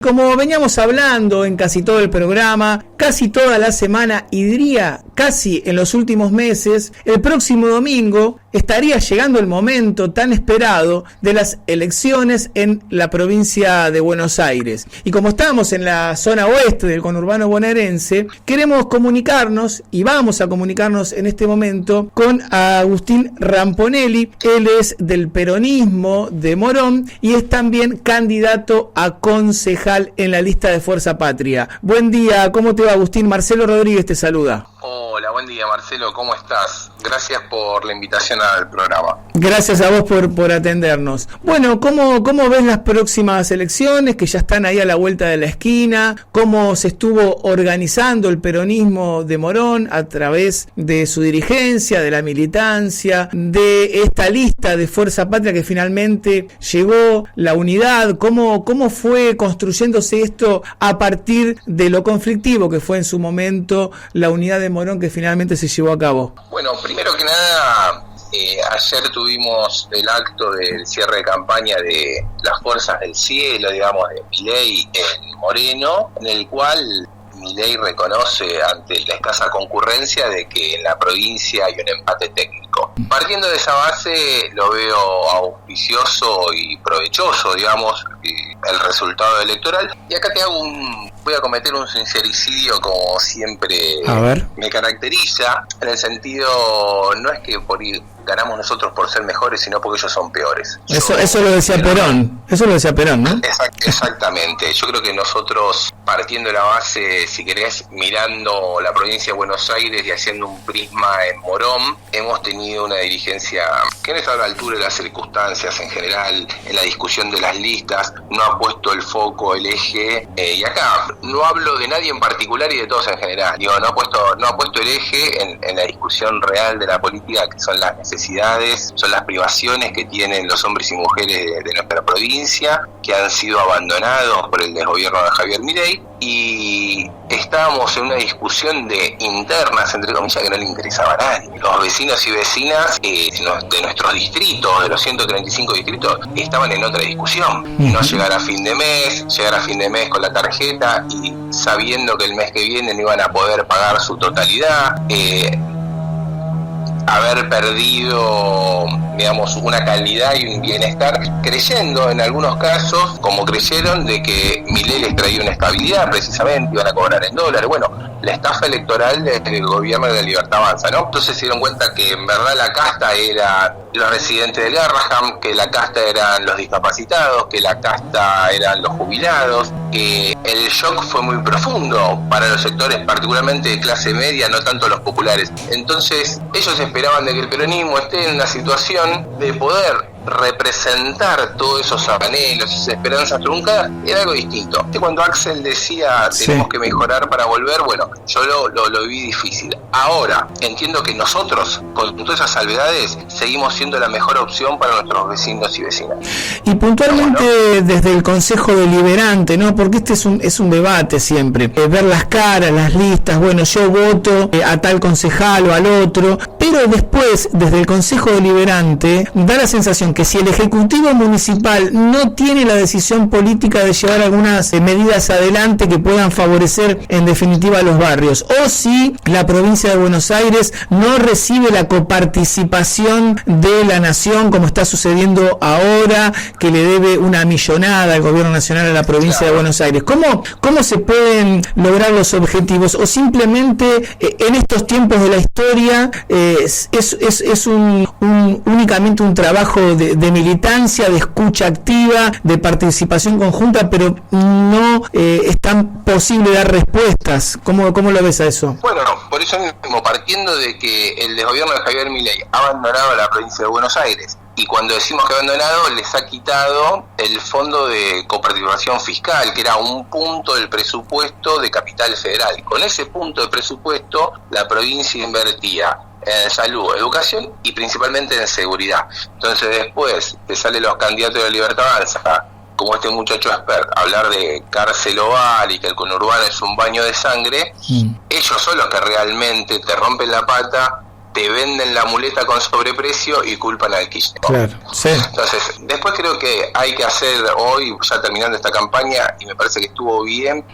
Como veníamos hablando en casi todo el programa, casi toda la semana y diría casi en los últimos meses, el próximo domingo estaría llegando el momento tan esperado de las elecciones en la provincia de Buenos Aires. Y como estamos en la zona oeste del conurbano bonaerense, queremos comunicarnos y vamos a comunicarnos en este momento con Agustín Ramponelli. Él es del peronismo de Morón y es también candidato a concejal en la lista de Fuerza Patria. Buen día, ¿cómo te va, Agustín? Marcelo Rodríguez te saluda. Hola, buen día, Marcelo, ¿cómo estás? Gracias por la invitación al programa. Gracias a vos por atendernos. Bueno, ¿cómo ves las próximas elecciones que ya están ahí a la vuelta de la esquina? ¿Cómo se estuvo organizando el peronismo de Morón a través de su dirigencia, de la militancia, de esta lista de Fuerza Patria que finalmente llegó la unidad? ¿Cómo fue construyéndose esto a partir de lo conflictivo que fue en su momento la unidad de Morón que finalmente se llevó a cabo? Bueno, primero que nada, ayer tuvimos el acto del cierre de campaña de las Fuerzas del Cielo, digamos, de Milei en Moreno, en el cual Milei reconoce ante la escasa concurrencia de que en la provincia hay un empate técnico. Partiendo de esa base, lo veo auspicioso y provechoso, digamos, el resultado electoral. Y acá voy a cometer un sincericidio como siempre me caracteriza, en el sentido, no es que ganamos nosotros por ser mejores, sino porque ellos son peores. Eso lo decía Perón, ¿no? Exactamente. Yo creo que nosotros, partiendo de la base, si querés, mirando la provincia de Buenos Aires y haciendo un prisma en Morón, hemos tenido una dirigencia que no está a la altura de las circunstancias en general, en la discusión de las listas, no ha puesto el foco, el eje, y acá no hablo de nadie en particular y de todos en general, no ha puesto el eje en la discusión real de la política, que son las necesidades, son las privaciones que tienen los hombres y mujeres de nuestra provincia, que han sido abandonados por el desgobierno de Javier Milei, y estábamos en una discusión de internas, entre comillas, que no le interesaba a nadie. Los vecinos y vecinas de nuestros distritos, de los 135 distritos, estaban en otra discusión. No llegar a fin de mes con la tarjeta y sabiendo que el mes que viene no iban a poder pagar su totalidad, haber perdido, digamos, una calidad y un bienestar, creyendo en algunos casos, como creyeron, de que Milei les traía una estabilidad, precisamente, iban a cobrar en dólares. Bueno, la estafa electoral del gobierno de la Libertad Avanza, ¿no? Entonces se dieron cuenta que en verdad la casta era los residentes del Garrahan, que la casta eran los discapacitados, que la casta eran los jubilados, que el shock fue muy profundo para los sectores particularmente de clase media, no tanto los populares. Entonces ellos esperaban de que el peronismo esté en una situación de poder representar todos esos anhelos, esas esperanzas truncadas. Era algo distinto. Cuando Axel decía tenemos que mejorar para volver, bueno, yo lo vi difícil. Ahora entiendo que nosotros, con todas esas salvedades, seguimos siendo la mejor opción para nuestros vecinos y vecinas. Y puntualmente desde el Consejo Deliberante, ¿no? Porque este es un debate siempre, ver las caras, las listas, bueno, yo voto a tal concejal o al otro, pero después desde el Consejo Deliberante da la sensación que si el Ejecutivo Municipal no tiene la decisión política de llevar algunas medidas adelante que puedan favorecer en definitiva a los barrios, o si la provincia de Buenos Aires no recibe la coparticipación de la nación, como está sucediendo ahora, que le debe una millonada al gobierno nacional a la provincia de Buenos Aires. ¿Cómo se pueden lograr los objetivos? O simplemente en estos tiempos de la historia es únicamente un trabajo de militancia, de escucha activa, de participación conjunta, pero no es tan posible dar respuestas. ¿Cómo lo ves a eso? Bueno, por eso mismo, partiendo de que el desgobierno de Javier Milei ha abandonado a la provincia de Buenos Aires, y cuando decimos que ha abandonado, les ha quitado el fondo de coparticipación fiscal, que era un punto del presupuesto de Capital Federal. Con ese punto de presupuesto, la provincia invertía en salud, educación y principalmente en seguridad. Entonces después te salen los candidatos de la Libertad Avanza, como este muchacho expert, hablar de cárcel oval y que el conurbano es un baño de sangre. Ellos son los que realmente te rompen la pata te venden la muleta con sobreprecio y culpan al Kirchner. Claro, sí. Entonces, después creo que hay que hacer hoy, ya terminando esta campaña, y me parece que estuvo bien,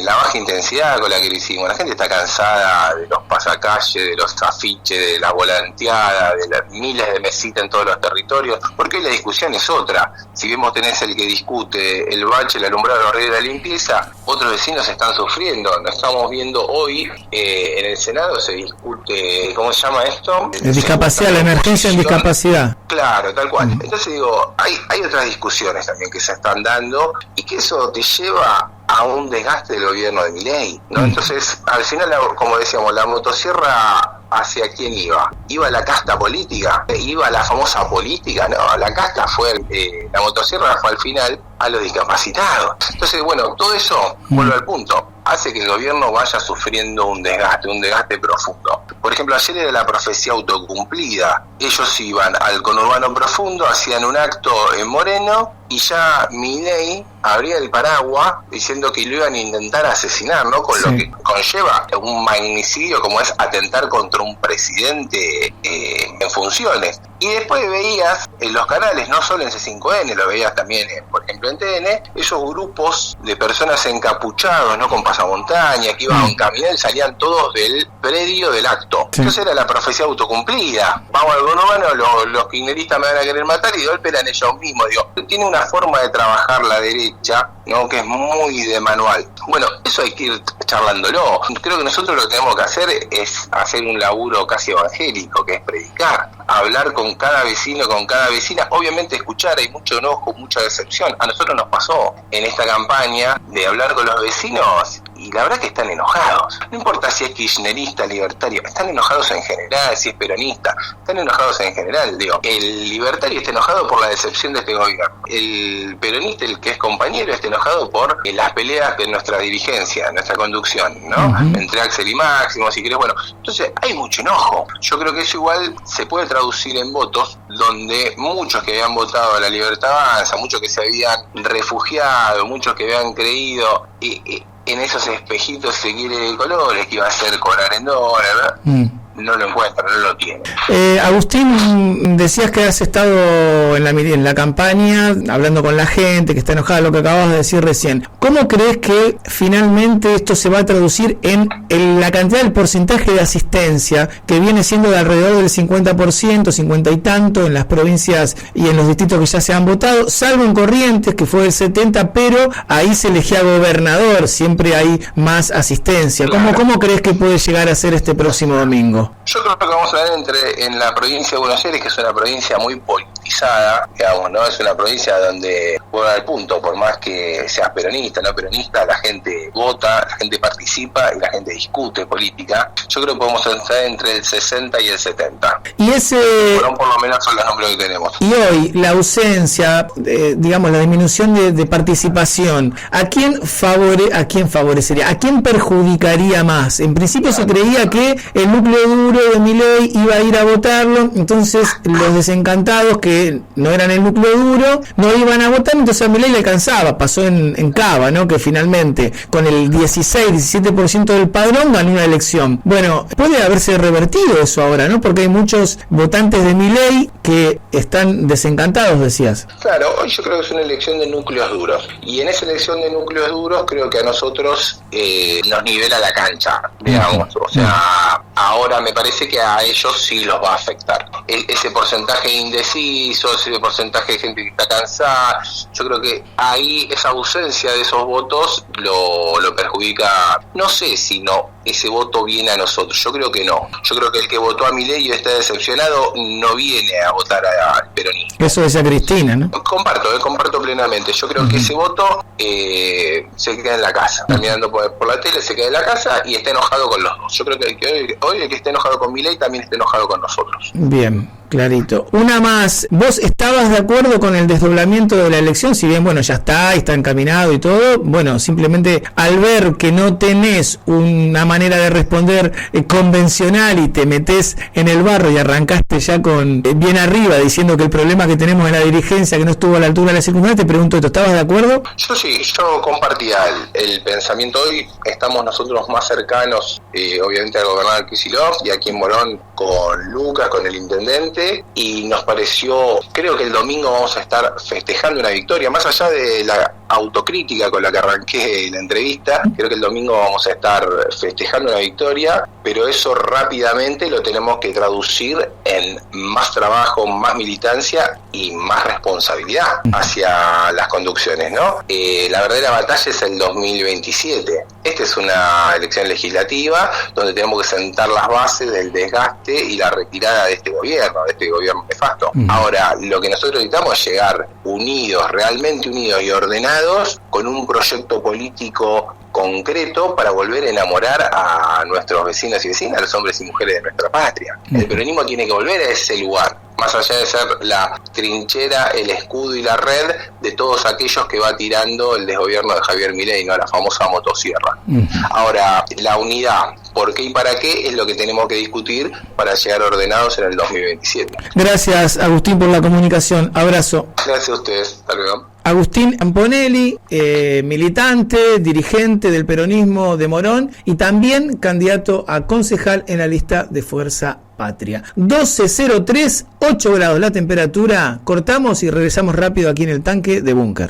la baja intensidad con la que lo hicimos. La gente está cansada de los pasacalles, de los afiches, de la volanteada, de las miles de mesitas en todos los territorios, porque hoy la discusión es otra. Si vemos tenés el que discute el bache, el alumbrado, los redes de la limpieza, otros vecinos están sufriendo. Nos estamos viendo hoy en el Senado se discute, ¿cómo se llama esto? Discapacidad, la emergencia en discapacidad. Claro, tal cual. Entonces digo, hay otras discusiones también que se están dando y que eso te lleva a un desgaste del gobierno de Milei, ¿no? Entonces, al final, como decíamos, la motosierra, ¿hacia quién iba? ¿Iba a la casta política? ¿Iba a la famosa política? No, la casta fue, la motosierra fue al final a los discapacitados. Entonces, bueno, todo eso, vuelvo al punto, hace que el gobierno vaya sufriendo un desgaste profundo. Por ejemplo, ayer era la profecía autocumplida. Ellos iban al conurbano profundo, hacían un acto en Moreno y ya Milei abría el paraguas diciendo que lo iban a intentar asesinar, ¿no? Con lo que conlleva un magnicidio como es atentar contra un presidente en funciones. Y después veías en los canales, no solo en C5N, lo veías también, por ejemplo, en TN, esos grupos de personas encapuchados, ¿no? Con pasamontañas, que iban caminando y salían todos del predio del acto. Sí. Entonces era la profecía autocumplida. Vamos al conurbano, los kirchneristas me van a querer matar y de golpe eran ellos mismos. Digo, tiene una forma de trabajar la derecha, ¿no? Que es muy de manual. Bueno, eso hay que ir charlándolo. Creo que nosotros lo que tenemos que hacer es hacer un laburo casi evangélico, que es predicar, hablar con cada vecino, con cada vecina, obviamente escuchar. Hay mucho enojo, mucha decepción. A nosotros nos pasó en esta campaña de hablar con los vecinos y la verdad que están enojados. No importa si es kirchnerista, libertario, están enojados en general, si es peronista, están enojados en general. Digo, el libertario está enojado por la decepción de este gobierno. El peronista, el que es compañero, está enojado por las peleas de nuestra dirigencia, nuestra conducción, ¿no? Entre Axel y Máximo, si querés. Bueno, entonces hay mucho enojo. Yo creo que eso igual se puede traducir en votos, donde muchos que habían votado a la Libertad Avanza, muchos que se habían refugiado, muchos que habían creído en esos espejitos, se quiere, de colores, que iba a ser cobrar en dólares, ¿verdad? No lo encuentran, no lo tienen. Agustín, decías que has estado en la campaña hablando con la gente que está enojada, lo que acabas de decir recién. ¿Cómo crees que finalmente esto se va a traducir en la cantidad del porcentaje de asistencia que viene siendo de alrededor del 50%, 50 y tanto en las provincias y en los distritos que ya se han votado, salvo en Corrientes, que fue del 70%, pero ahí se elegía gobernador, siempre hay más asistencia. Claro. ¿Cómo crees que puede llegar a ser este próximo domingo? Yo creo que vamos a ver en la provincia de Buenos Aires, que es una provincia muy politizada, digamos, ¿no? Es una provincia donde, bueno, al punto, por más que seas peronista, no peronista, la gente vota, la gente participa y la gente discute política. Yo creo que podemos entrar entre el 60 y el 70. Y ese... Por lo menos son los números que tenemos. Y hoy, la ausencia, digamos, la disminución de participación, ¿a quién favorecería? ¿A quién perjudicaría más? En principio se creía que el núcleo duro de Milei iba a ir a votarlo, entonces los desencantados que no eran el núcleo duro no iban a votar, entonces a Milei le alcanzaba. Pasó en Cava, ¿no? Que finalmente con el 16-17% del padrón ganó una elección. Bueno, puede haberse revertido eso ahora, ¿no? Porque hay muchos votantes de Milei que están desencantados, decías. Claro, hoy yo creo que es una elección de núcleos duros, y en esa elección de núcleos duros creo que a nosotros nos nivela la cancha, digamos. O sea, ahora me parece que a ellos sí los va a afectar. Ese porcentaje indeciso, ese porcentaje de gente que está cansada, yo creo que ahí esa ausencia de esos votos lo perjudica. No sé si ese voto viene a nosotros, yo creo que no. Yo creo que el que votó a Milei y está decepcionado no viene a votar al peronismo. Eso decía Cristina, ¿no? Comparto plenamente. Yo creo que ese voto se queda en la casa. Está mirando por la tele, se queda en la casa y está enojado con los dos. Yo creo que hoy el que esté enojado con Milei también está enojado con nosotros. Bien. Clarito. Una más. ¿Vos estabas de acuerdo con el desdoblamiento de la elección? Si bien, bueno, ya está encaminado y todo. Bueno, simplemente al ver que no tenés una manera de responder convencional y te metés en el barro y arrancaste ya con bien arriba diciendo que el problema que tenemos en la dirigencia que no estuvo a la altura de la circunstancia, te pregunto esto, ¿estabas de acuerdo? Yo compartía el pensamiento. Hoy estamos nosotros más cercanos, obviamente, al gobernador Kicillof y aquí en Morón con Lucas, con el intendente, y nos pareció, creo que el domingo vamos a estar festejando una victoria, más allá de la autocrítica con la que arranqué la entrevista, creo que el domingo vamos a estar festejando una victoria, pero eso rápidamente lo tenemos que traducir en más trabajo, más militancia y más responsabilidad hacia las conducciones, ¿no? La verdadera batalla es el 2027. Esta es una elección legislativa donde tenemos que sentar las bases del desgaste y la retirada de este gobierno nefasto. Ahora, lo que nosotros necesitamos es llegar unidos, realmente unidos y ordenados, con un proyecto político concreto para volver a enamorar a nuestros vecinos y vecinas, a los hombres y mujeres de nuestra patria. El peronismo tiene que volver a ese lugar, más allá de ser la trinchera, el escudo y la red de todos aquellos que va tirando el desgobierno de Javier Milei, ¿no? La famosa motosierra. Ahora, la unidad, por qué y para qué, es lo que tenemos que discutir para llegar ordenados en el 2027. Gracias, Agustín, por la comunicación. Abrazo. Gracias a ustedes. Hasta luego. Agustín Amponelli, militante, dirigente del peronismo de Morón y también candidato a concejal en la lista de Fuerza Patria. 12:03, 8 grados la temperatura. Cortamos y regresamos rápido aquí en el tanque de Búnker.